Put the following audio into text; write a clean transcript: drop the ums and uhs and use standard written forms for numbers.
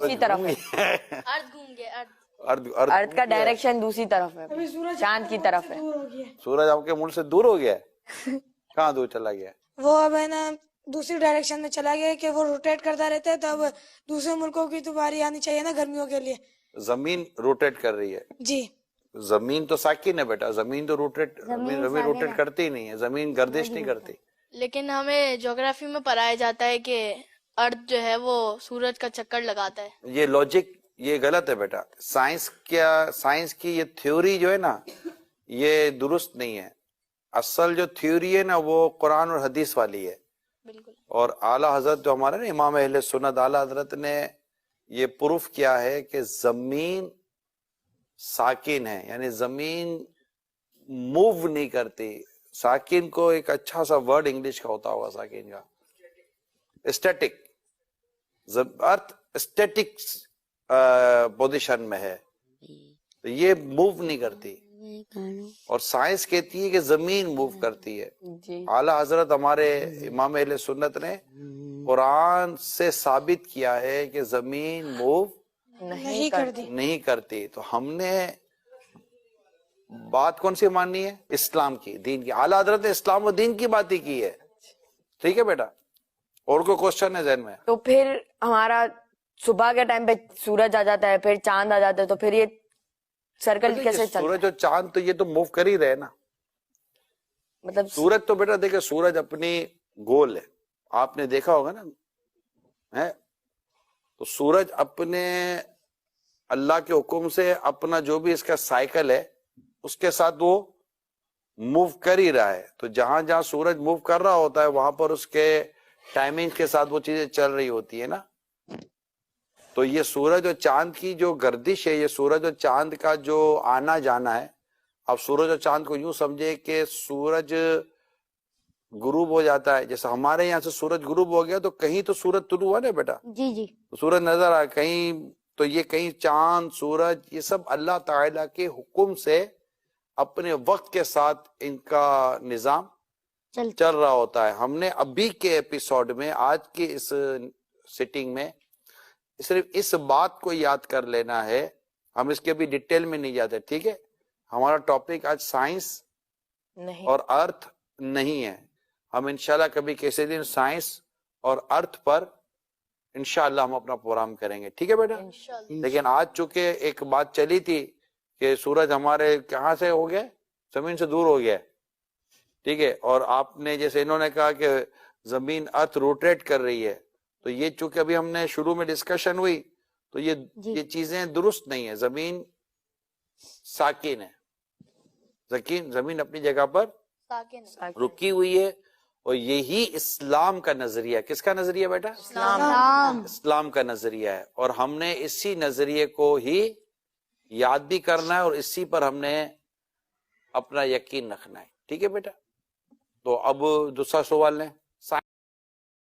دوسری طرف ہے. ارتھ گھوم گیا. ارتھ کا ڈائریکشن دوسری طرف ہے, چاند کی طرف ہے. سورج آپ کے ملک سے دور ہو گیا ہے؟ کہاں دور چلا گیا؟ وہ اب ہے نا دوسری ڈائریکشن میں چلا گیا کہ وہ روٹیٹ کرتا رہتا ہے, تو اب دوسرے ملکوں کی تو باری آنی چاہیے نا گرمیوں کے لیے. زمین روٹیٹ کر رہی ہے. جی زمین تو ساکن ہے بیٹا, زمین تو زمین روٹیٹ کرتی نہیں ہے, زمین گردش نہیں کرتی. لیکن ہمیں جغرافی میں پڑھایا جاتا ہے کہ ارتھ جو ہے وہ سورج کا چکر لگاتا ہے. یہ لاجک یہ غلط ہے بیٹا. سائنس کی یہ تھیوری جو ہے نا یہ درست نہیں ہے. اصل جو تھیوری ہے نا وہ قرآن اور حدیث والی ہے. بالکل. اور اعلیٰ حضرت جو ہمارے نا امام اہل سنت اعلیٰ حضرت نے یہ پروف کیا ہے کہ زمین ساکن ہے, یعنی زمین موو نہیں کرتی. ساکن کو ایک اچھا سا ورڈ انگلش کا ہوتا ہوگا ساکن کا, اسٹیٹک. ارتھ اسٹیٹک پوزیشن میں ہے, تو یہ موو نہیں کرتی. اور سائنس کہتی ہے کہ زمین موو کرتی ہے. اعلیٰ حضرت ہمارے امام اہل سنت نے قرآن سے ثابت کیا ہے کہ زمین موو نہیں کرتی. تو ہم نے بات کون سی ماننی ہے؟ اسلام کی, دین کی. اعلیٰ حضرت نے اسلام و دین کی بات ہی کی ہے. ٹھیک ہے بیٹا, اور کوئی کوشچن ہے ذہن میں؟ تو پھر ہمارا صبح کے ٹائم پہ سورج آ جاتا ہے, پھر چاند آ جاتا ہے, تو پھر یہ سرکل کیسے چلتا ہے؟ سورج اور چاند تو یہ تو موو کر ہی رہے نا. مطلب سورج تو بیٹا دیکھے سورج اپنی گول ہے, آپ نے دیکھا ہوگا نا ہے. تو سورج اپنے اللہ کے حکم سے اپنا جو بھی اس کا سائیکل ہے اس کے ساتھ وہ موو کر ہی رہا ہے. تو جہاں جہاں سورج موو کر رہا ہوتا ہے وہاں پر اس کے ٹائمنگ کے ساتھ وہ چیزیں چل رہی ہوتی ہے نا. تو یہ سورج اور چاند کی جو گردش ہے, یہ سورج اور چاند کا جو آنا جانا ہے. اب سورج اور چاند کو یوں سمجھے کہ سورج غروب ہو جاتا ہے, جیسے ہمارے یہاں سے سورج غروب ہو گیا تو کہیں تو سورج طلوع ہوا نا بیٹا, جی جی. سورج نظر آیا کہیں, تو یہ کہیں چاند سورج یہ سب اللہ تعالیٰ کے حکم سے اپنے وقت کے ساتھ ان کا نظام چل رہا ہوتا ہے. ہم نے ابھی کے ایپیسوڈ میں آج کی اس سیٹنگ میں صرف اس بات کو یاد کر لینا ہے, ہم اس کے بھی ڈیٹیل میں نہیں جاتے. ٹھیک ہے, ہمارا ٹاپک آج سائنس اور ارتھ نہیں ہے. ہم انشاءاللہ کبھی کسی دن سائنس اور ارتھ پر انشاءاللہ ہم اپنا پروگرام کریں گے. ٹھیک ہے بیٹا, لیکن آج چونکہ ایک بات چلی تھی کہ سورج ہمارے کہاں سے ہو گیا, زمین سے دور ہو گیا. ٹھیک ہے, اور آپ نے جیسے انہوں نے کہا کہ زمین ارتھ روٹیٹ کر رہی ہے, تو یہ چونکہ ابھی ہم نے شروع میں ڈسکشن ہوئی تو یہ چیزیں درست نہیں ہے. زمین ساکن ہے, زمین اپنی جگہ پر رکی ہوئی ہے. اور یہی اسلام کا نظریہ, کس کا نظریہ بیٹا؟ اسلام کا نظریہ ہے. اور ہم نے اسی نظریے کو ہی یاد بھی کرنا ہے اور اسی پر ہم نے اپنا یقین رکھنا ہے. ٹھیک ہے بیٹا, تو اب دوسرا سوال لیں.